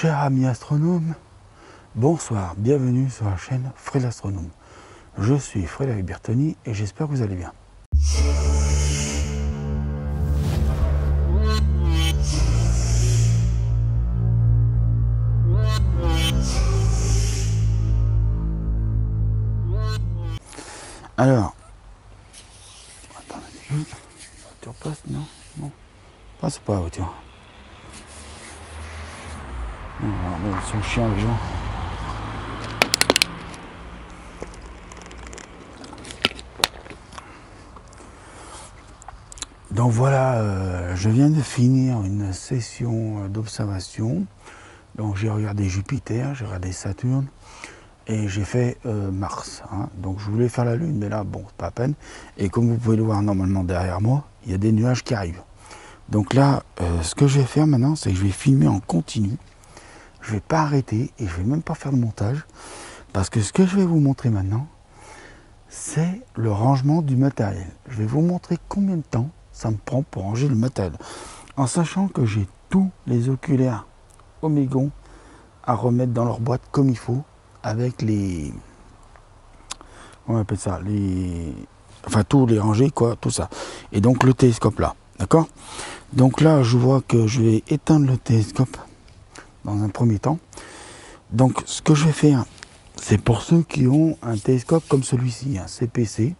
Chers amis astronomes, bonsoir, bienvenue sur la chaîne Fred l'Astronome. Je suis Frédéric Bertoni et j'espère que vous allez bien. Alors, attends, la voiture passe, non? Non, passe pas la voiture. Non, ils sont chiants les gens. Donc voilà, je viens de finir une session d'observation. Donc j'ai regardé Jupiter, j'ai regardé Saturne et j'ai fait Mars. Hein. Donc je voulais faire la Lune, mais là, bon, c'est pas la peine. Et comme vous pouvez le voir normalement derrière moi, il y a des nuages qui arrivent. Donc là, ce que je vais faire maintenant, c'est que je vais filmer en continu. Je ne vais pas arrêter et je ne vais même pas faire de montage. Parce que ce que je vais vous montrer maintenant, c'est le rangement du matériel. Je vais vous montrer combien de temps ça me prend pour ranger le matériel. En sachant que j'ai tous les oculaires Omégon à remettre dans leur boîte comme il faut. Avec les... on appelle ça les... enfin tous les rangés quoi, tout ça. Et donc le télescope là. D'accord? Donc là je vois que je vais éteindre le télescope dans un premier temps. Donc ce que je vais faire, c'est pour ceux qui ont un télescope comme celui-ci, un CPC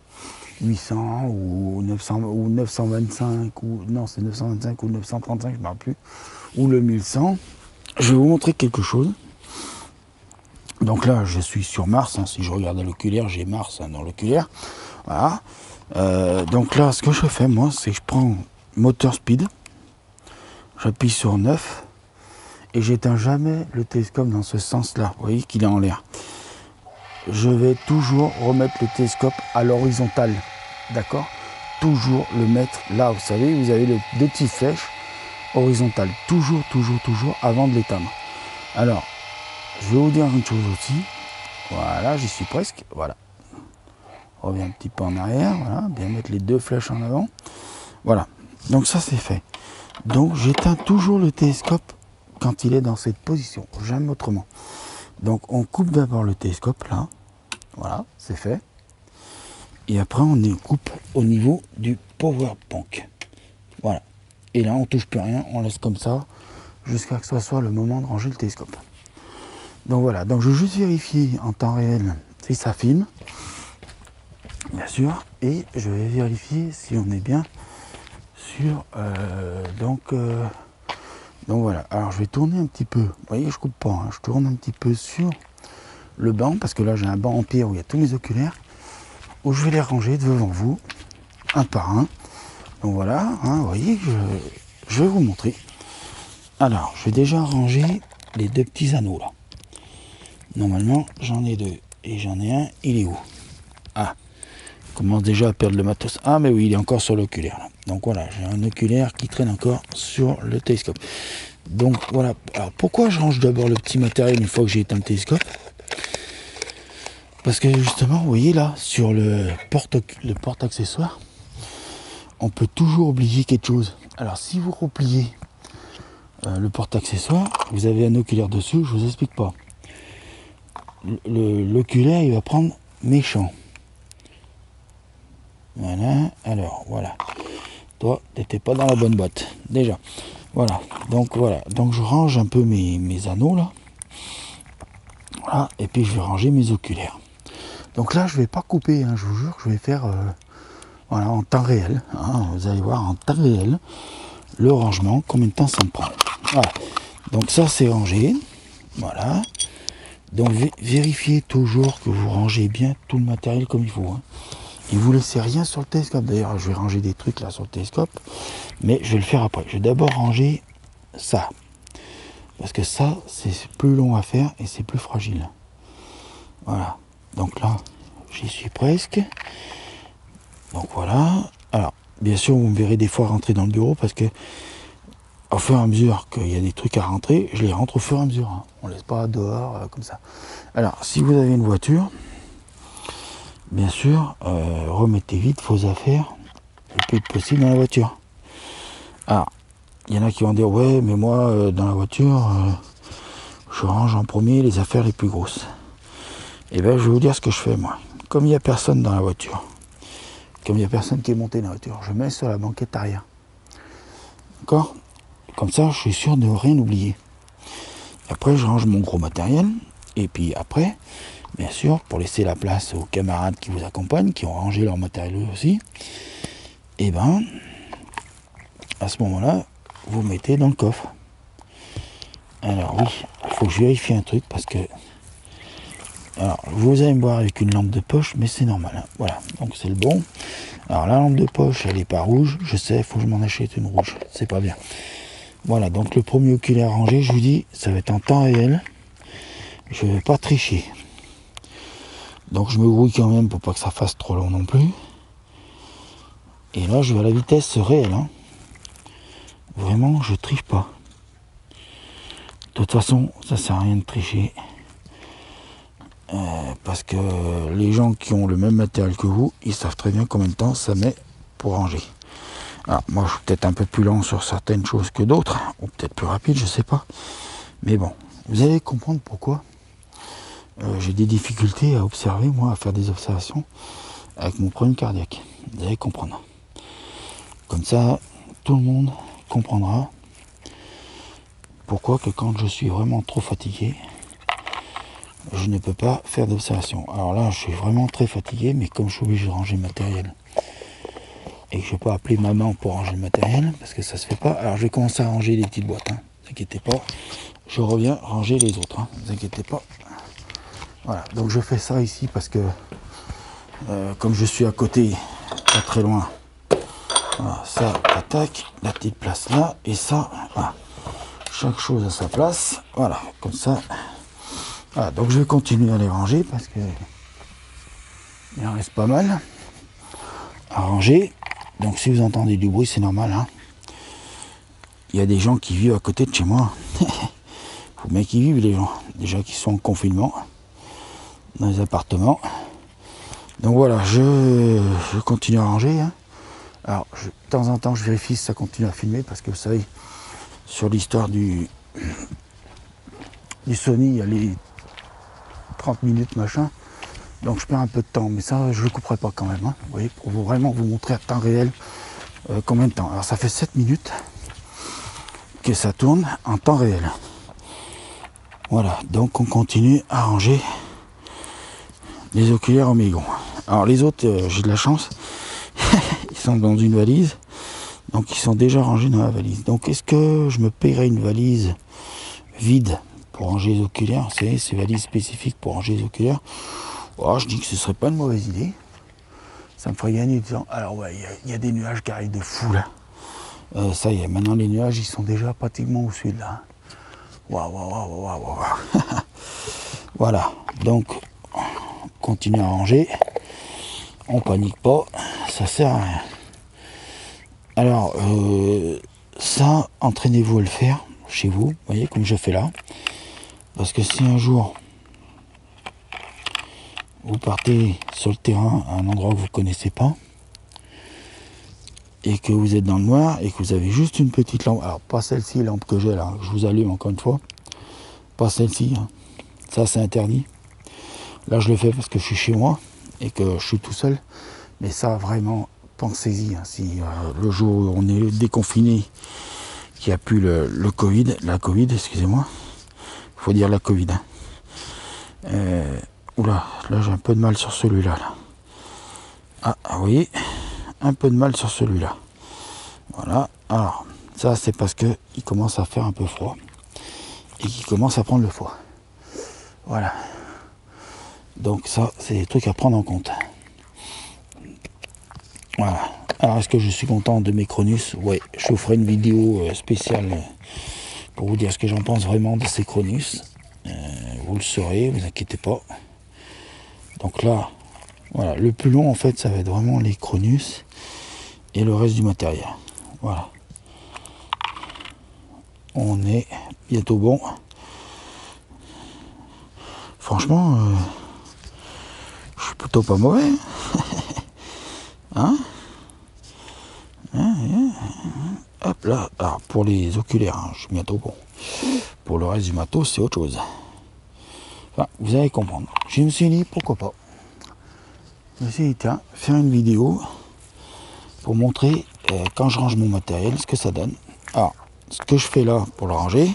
800 ou 900 ou 925 ou non c'est 925 ou 935, je ne me rappelle plus, ou le 1100. Je vais vous montrer quelque chose. Donc là je suis sur Mars, hein. Si je regarde à l'oculaire, j'ai Mars hein, dans l'oculaire. Voilà. Donc là ce que je fais moi, c'est que je prends moteur speed, j'appuie sur 9 et j'éteins jamais le télescope dans ce sens-là. Vous voyez qu'il est en l'air. Je vais toujours remettre le télescope à l'horizontale. D'accord? Toujours le mettre là. Vous savez, vous avez les deux petites flèches horizontales. Toujours, toujours, toujours avant de l'éteindre. Alors, je vais vous dire une chose aussi. Voilà, j'y suis presque. Voilà. On revient un petit peu en arrière. Voilà, bien mettre les deux flèches en avant. Voilà. Donc ça, c'est fait. Donc, j'éteins toujours le télescope quand il est dans cette position, jamais autrement. Donc on coupe d'abord le télescope là, voilà, c'est fait. Et après on coupe au niveau du power bank. Voilà. Et là on touche plus rien, on laisse comme ça jusqu'à que ce soit le moment de ranger le télescope. Donc voilà, donc je vais juste vérifier en temps réel si ça filme, bien sûr, et je vais vérifier si on est bien sur donc voilà, alors je vais tourner un petit peu, vous voyez je coupe pas, hein. Je tourne un petit peu sur le banc, parce que là j'ai un banc en pierre où il y a tous mes oculaires, où je vais les ranger devant vous, un par un. Donc voilà, hein, vous voyez, je vais vous montrer. Alors, je vais déjà ranger les deux petits anneaux là. Normalement j'en ai deux, et j'en ai un, il est où? Ah, je commence déjà à perdre le matos. Ah mais oui, il est encore sur l'oculaire là. Donc voilà, j'ai un oculaire qui traîne encore sur le télescope. Donc voilà, alors pourquoi je range d'abord le petit matériel une fois que j'ai éteint le télescope? Parce que justement, vous voyez là, sur le porte-accessoire, on peut toujours oublier quelque chose. Alors si vous repliez le porte-accessoire, vous avez un oculaire dessus, je vous explique pas. L'oculaire, il va prendre méchant. Voilà, alors voilà. Toi, t'étais pas dans la bonne boîte, déjà. Voilà, donc je range un peu mes anneaux là. Voilà, et puis je vais ranger mes oculaires. Donc là je vais pas couper, hein, je vous jure, je vais faire voilà, en temps réel, hein, vous allez voir en temps réel le rangement, combien de temps ça me prend. Voilà, donc ça c'est rangé, voilà. Donc vérifiez toujours que vous rangez bien tout le matériel comme il faut, hein. Et vous laissez rien sur le télescope. D'ailleurs je vais ranger des trucs là sur le télescope, mais je vais le faire après. Je vais d'abord ranger ça, parce que ça c'est plus long à faire et c'est plus fragile. Voilà, donc là j'y suis presque. Donc voilà. Alors bien sûr vous me verrez des fois rentrer dans le bureau, parce que au fur et à mesure qu'il y a des trucs à rentrer, je les rentre au fur et à mesure, hein. On laisse pas dehors comme ça. Alors si vous avez une voiture, bien sûr remettez vite vos affaires le plus possible dans la voiture. Alors il y en a qui vont dire ouais mais moi dans la voiture je range en premier les affaires les plus grosses. Et bien je vais vous dire ce que je fais moi. Comme il n'y a personne dans la voiture, comme il n'y a personne qui est monté dans la voiture, je mets sur la banquette arrière. D'accord? Comme ça, je suis sûr de rien oublier. Après, je range mon gros matériel. Et puis après, bien sûr, pour laisser la place aux camarades qui vous accompagnent, qui ont rangé leur matériel aussi, et ben, à ce moment-là, vous mettez dans le coffre. Alors oui, il faut que je vérifie un truc parce que... Alors, vous allez me voir avec une lampe de poche, mais c'est normal. Hein. Voilà, donc c'est le bon. Alors, la lampe de poche, elle n'est pas rouge. Je sais, il faut que je m'en achète une rouge. C'est pas bien. Voilà, donc le premier oculaire rangé, je vous dis, ça va être en temps réel. Je ne vais pas tricher. Donc, je me grouille quand même pour pas que ça fasse trop long non plus. Et là, je vais à la vitesse réelle. Hein. Vraiment, je triche pas. De toute façon, ça sert à rien de tricher. Parce que les gens qui ont le même matériel que vous, ils savent très bien combien de temps ça met pour ranger. Alors moi je suis peut-être un peu plus lent sur certaines choses que d'autres, ou peut-être plus rapide, je sais pas. Mais bon, vous allez comprendre pourquoi j'ai des difficultés à observer, moi, à faire des observations avec mon problème cardiaque. Vous allez comprendre. Comme ça, tout le monde comprendra pourquoi que quand je suis vraiment trop fatigué, je ne peux pas faire d'observation. Alors là, je suis vraiment très fatigué, mais comme je suis obligé de ranger le matériel, et que je ne vais pas appeler maman pour ranger le matériel, parce que ça se fait pas, alors je vais commencer à ranger les petites boîtes, hein. Ne vous inquiétez pas, je reviens ranger les autres, hein. Ne vous inquiétez pas. Voilà, donc je fais ça ici parce que, comme je suis à côté, pas très loin, voilà, ça, attaque, la petite place là, et ça, voilà. Chaque chose à sa place, voilà, comme ça. Voilà, donc je vais continuer à les ranger parce que il en reste pas mal à ranger. Donc si vous entendez du bruit, c'est normal. Hein. Il y a des gens qui vivent à côté de chez moi. Faut bien qu'ils vivent les gens. Déjà qui sont en confinement dans les appartements. Donc voilà, je continue à ranger. Hein. Alors de temps en temps, je vérifie si ça continue à filmer parce que vous savez, sur l'histoire du Sony, il y a les 30 minutes machin, donc je perds un peu de temps, mais ça je le couperai pas quand même, hein, vous voyez, pour vraiment vous montrer à temps réel combien de temps. Alors ça fait 7 minutes que ça tourne en temps réel. Voilà, donc on continue à ranger les oculaires Omega. Alors les autres, j'ai de la chance, ils sont dans une valise, donc ils sont déjà rangés dans la valise. Donc est-ce que je me paierai une valise vide pour ranger les oculaires, c'est ces valises spécifiques pour ranger les oculaires? Oh, je dis que ce serait pas une mauvaise idée. Ça me ferait gagner du temps. Alors ouais, il y a des nuages qui arrivent de fou là. Ça y est, maintenant les nuages ils sont déjà pratiquement au sud là. Waouh, waouh, waouh, waouh, waouh. Voilà, donc on continue à ranger. On panique pas, ça sert à rien. Alors ça, entraînez-vous à le faire chez vous, vous voyez, comme je fais là. Parce que si un jour vous partez sur le terrain à un endroit que vous ne connaissez pas et que vous êtes dans le noir et que vous avez juste une petite lampe, alors pas celle-ci, lampe que j'ai là, je vous allume encore une fois, pas celle-ci, hein. Ça c'est interdit. Là je le fais parce que je suis chez moi et que je suis tout seul, mais ça vraiment pensez-y, hein. Si le jour où on est déconfiné, qu'il n'y a plus le Covid, la Covid, excusez-moi, il faut dire la Covid, hein. Oula, là j'ai un peu de mal sur celui-là. Là. Ah oui, un peu de mal sur celui-là. Voilà, alors ça c'est parce que il commence à faire un peu froid et qu'il commence à prendre le foie. Voilà. Donc ça, c'est des trucs à prendre en compte. Voilà. Alors est-ce que je suis content de mes Cronus? Oui, je vous ferai une vidéo spéciale pour vous dire ce que j'en pense vraiment de ces Cronus. Vous le saurez, vous inquiétez pas. Donc là, voilà, le plus long en fait, ça va être vraiment les Cronus et le reste du matériel. Voilà. On est bientôt bon. Franchement, je suis plutôt pas mauvais. Hein, Hop là, alors pour les oculaires, hein, je suis bientôt bon. pour le reste du matos, c'est autre chose. Enfin, vous allez comprendre. Je me suis dit, pourquoi pas. Je me suis dit, tiens, faire une vidéo pour montrer quand je range mon matériel, ce que ça donne. Alors, ce que je fais là pour le ranger,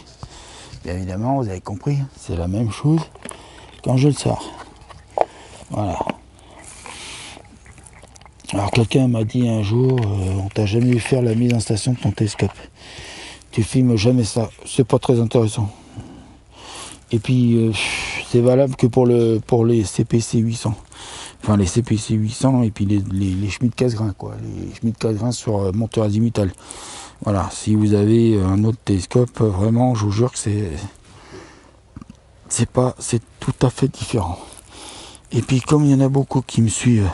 bien évidemment, vous avez compris, c'est la même chose quand je le sors. Voilà. Alors quelqu'un m'a dit un jour, on t'a jamais vu faire la mise en station de ton télescope. Tu filmes jamais ça, c'est pas très intéressant. Et puis c'est valable que pour les CPC 800. Enfin les CPC 800 et puis les Schmitt Cassegrain quoi. Les Schmitt Cassegrain sur monteur azimutal. Voilà, si vous avez un autre télescope, vraiment je vous jure que c'est tout à fait différent. Et puis comme il y en a beaucoup qui me suivent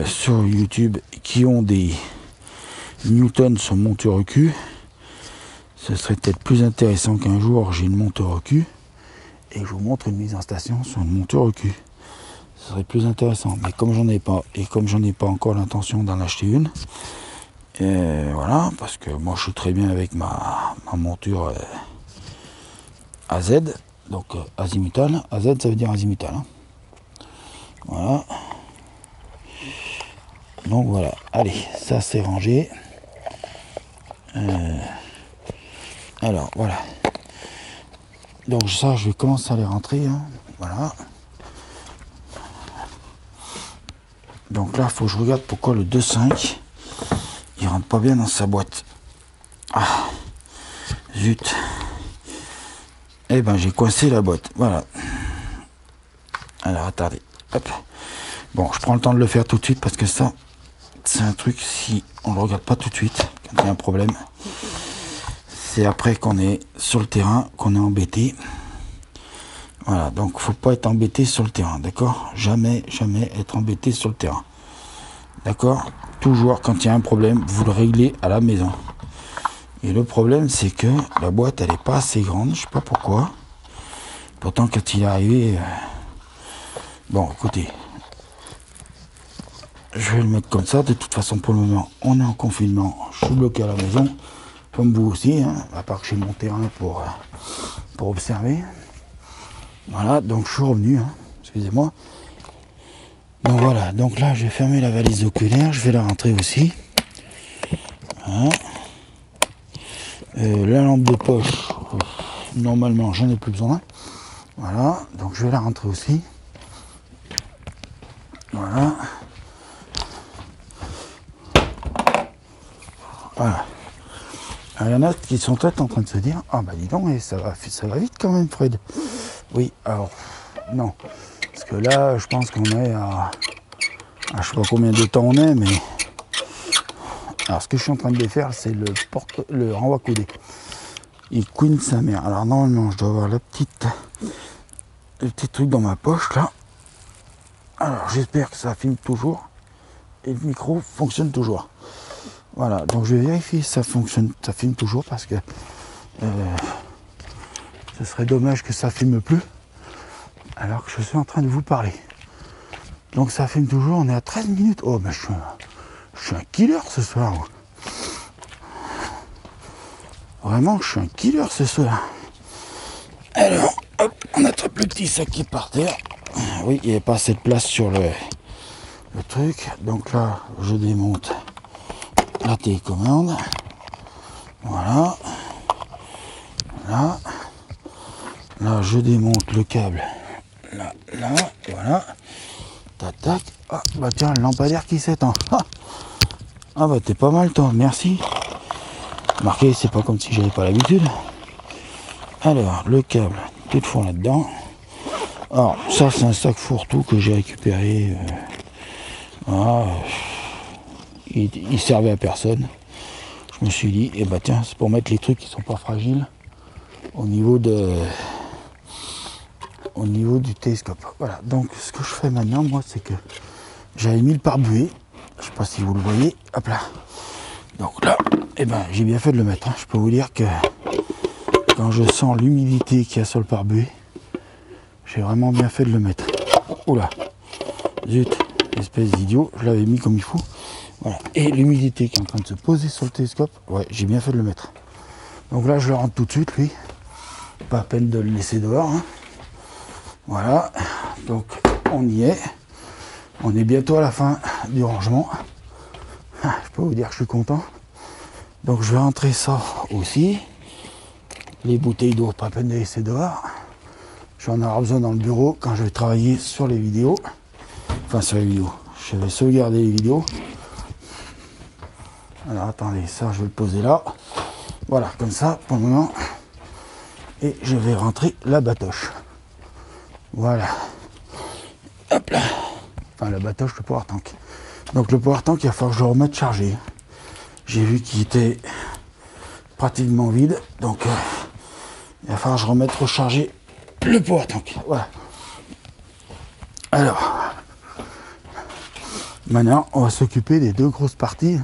sur YouTube qui ont des newtons sur monture au cul, ce serait peut-être plus intéressant qu'un jour j'ai une monture au cul et je vous montre une mise en station sur une monture au cul. Ce serait plus intéressant, mais comme j'en ai pas et comme j'en ai pas encore l'intention d'en acheter une, voilà, parce que moi je suis très bien avec ma monture AZ, donc azimutal. AZ ça veut dire azimutal, hein. Voilà. Donc voilà, allez, ça c'est rangé. Alors voilà. Donc ça, je vais commencer à les rentrer, hein. Voilà. Donc là, il faut que je regarde pourquoi le 2.5, il rentre pas bien dans sa boîte. Ah, zut. Eh ben, j'ai coincé la boîte, voilà. Alors, attendez, hop. Bon, je prends le temps de le faire tout de suite parce que ça, c'est un truc, si on le regarde pas tout de suite, quand il y a un problème, c'est après qu'on est sur le terrain, qu'on est embêté. Voilà, donc faut pas être embêté sur le terrain, d'accord? Jamais, jamais être embêté sur le terrain. D'accord? Toujours, quand il y a un problème, vous le réglez à la maison. Et le problème, c'est que la boîte, elle est pas assez grande, je sais pas pourquoi. Pourtant, quand il est arrivé... Bon, écoutez, je vais le mettre comme ça. De toute façon, pour le moment, on est en confinement. Je suis bloqué à la maison, comme vous aussi, hein, à part que j'ai mon terrain pour observer. Voilà, donc je suis revenu, hein, excusez-moi. Donc voilà, donc là, je vais fermer la valise oculaire, je vais la rentrer aussi. Voilà. La lampe de poche, normalement, j'en ai plus besoin. Voilà, donc je vais la rentrer aussi. Voilà. Voilà. Alors, il y en a qui sont peut-être en train de se dire, ah bah dis donc, ça va vite quand même, Fred. Oui, alors, non. Parce que là, je pense qu'on est à je sais pas combien de temps on est, mais... Alors, ce que je suis en train de défaire, c'est le renvoi coudé. Il couine sa mère. Alors, normalement, je dois avoir le petit truc dans ma poche, là. Alors, j'espère que ça filme toujours. Et le micro fonctionne toujours. Voilà, donc je vais vérifier si ça fonctionne, ça filme toujours, parce que ce serait dommage que ça filme plus, alors que je suis en train de vous parler. Donc ça filme toujours, on est à 13 minutes. Oh, mais je suis un killer ce soir. Vraiment, je suis un killer ce soir. Alors, hop, on attrape le petit sac qui est par terre. Oui, il n'y avait pas assez de place sur le truc. Donc là, je démonte la télécommande. Voilà. Là. Là, je démonte le câble. Là, voilà. Tac, tac. Ah, bah tiens, le lampadaire qui s'éteint. Ah bah t'es pas mal toi, merci. Marqué, c'est pas comme si j'avais pas l'habitude. Alors, le câble, tout fond là-dedans. Alors, ça c'est un sac fourre-tout que j'ai récupéré. Voilà. Il servait à personne. Je me suis dit, eh bah tiens, c'est pour mettre les trucs qui sont pas fragiles au niveau du télescope. Voilà, donc ce que je fais maintenant, moi, c'est que j'avais mis le pare-buée. Je sais pas si vous le voyez. Hop là. Donc là, eh ben, j'ai bien fait de le mettre. Hein. Je peux vous dire que quand je sens l'humidité qu'il y a sur le pare-buée, j'ai vraiment bien fait de le mettre. Oula, zut, espèce d'idiot, je l'avais mis comme il faut. Voilà. Et l'humidité qui est en train de se poser sur le télescope, ouais, j'ai bien fait de le mettre. Donc là, je le rentre tout de suite, lui. Pas à peine de le laisser dehors. Hein. Voilà. Donc, on y est. On est bientôt à la fin du rangement. Je peux vous dire que je suis content. Donc, je vais rentrer ça aussi. Les bouteilles d'eau, pas à peine de les laisser dehors. J'en aurai besoin dans le bureau quand je vais travailler sur les vidéos. Enfin, sur les vidéos. Je vais sauvegarder les vidéos. Alors, attendez, ça, je vais le poser là. Voilà, comme ça, pour le moment. Et je vais rentrer la batoche. Voilà. Hop là. Enfin, la batoche, le power tank. Donc, le power tank, il va falloir que je le remette chargé. J'ai vu qu'il était pratiquement vide. Donc, il va falloir que je remette recharger le power tank. Voilà. Alors, maintenant, on va s'occuper des deux grosses parties.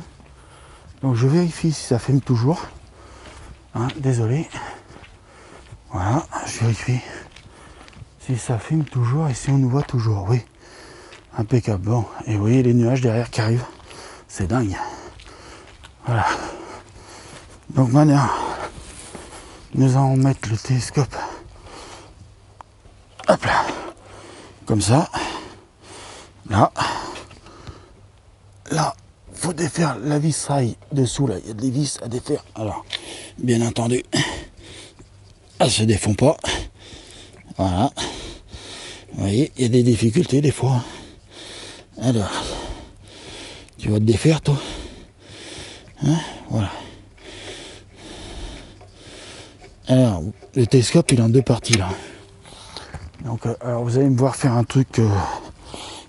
Donc, je vérifie si ça filme toujours. Hein, désolé. Voilà, je vérifie si ça filme toujours et si on nous voit toujours. Oui, impeccable. Bon, et vous voyez les nuages derrière qui arrivent. C'est dingue. Voilà. Donc maintenant, nous allons mettre le télescope. Hop là. Comme ça. Là. Là, faut défaire la vis rail dessous. Là, il y a des vis à défaire. Alors, bien entendu, elles se défont pas. Voilà. Vous voyez, il y a des difficultés des fois. Alors, tu vas te défaire, toi. Hein, voilà. Alors, le télescope, il est en deux parties, là. Donc, alors vous allez me voir faire un truc.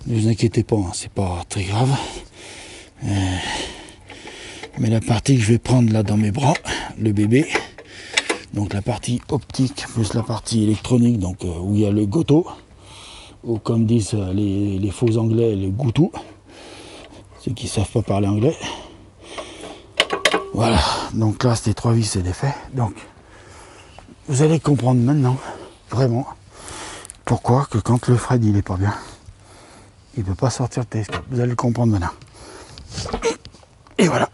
Ne vous inquiétez pas, hein, c'est pas très grave. Mais la partie que je vais prendre là dans mes bras, le bébé, donc la partie optique plus la partie électronique, donc où il y a le goto, ou comme disent les faux anglais, le goutou, ceux qui ne savent pas parler anglais. Voilà, donc là ces trois vis c'est défait. Donc vous allez comprendre maintenant, vraiment, pourquoi que quand le Fred il est pas bien, il ne peut pas sortir le télescope. Vous allez le comprendre maintenant. Et voilà.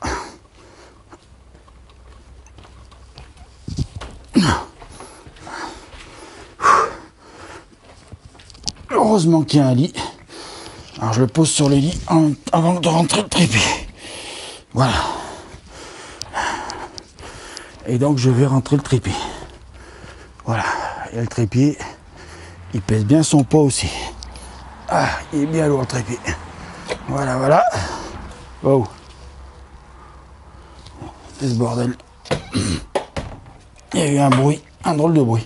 Heureusement qu'il y a un lit. Alors je le pose sur le lit avant de rentrer le trépied. Voilà. Et donc je vais rentrer le trépied. Voilà. Et le trépied, il pèse bien son poids aussi. Ah, il est bien lourd le trépied. Voilà, voilà. Wow. C'est ce bordel. Il y a eu un bruit, un drôle de bruit.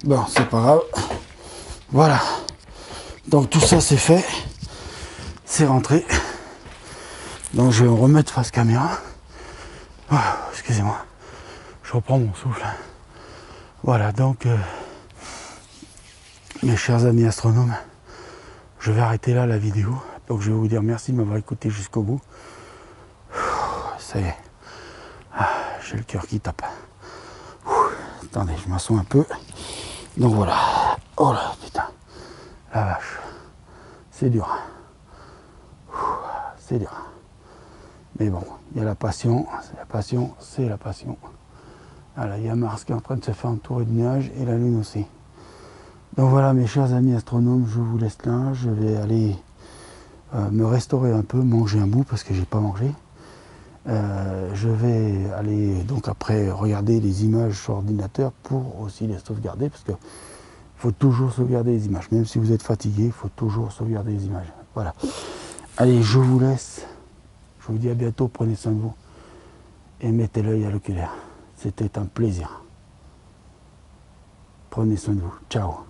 Bon, c'est pas grave. Voilà. Donc tout ça c'est fait. C'est rentré. Donc je vais me remettre face caméra. Oh, excusez-moi. Je reprends mon souffle. Voilà, donc mes chers amis astronomes, je vais arrêter là la vidéo. Donc je vais vous dire merci de m'avoir écouté jusqu'au bout. Ça y est. Ah, j'ai le cœur qui tape. Attendez, je m'assois un peu. Donc voilà. Oh là, putain. La vache. C'est dur. C'est dur. Mais bon, il y a la passion. C'est la passion, c'est la passion. Voilà, il y a Mars qui est en train de se faire entourer de nuages et la Lune aussi. Donc voilà, mes chers amis astronomes, je vous laisse là. Je vais aller me restaurer un peu, manger un bout parce que j'ai pas mangé. Je vais aller donc après regarder les images sur ordinateur pour aussi les sauvegarder parce que faut toujours sauvegarder les images. Même si vous êtes fatigué, il faut toujours sauvegarder les images. Voilà. Allez, je vous laisse. Je vous dis à bientôt, prenez soin de vous et mettez l'œil à l'oculaire. C'était un plaisir. Prenez soin de vous. Ciao.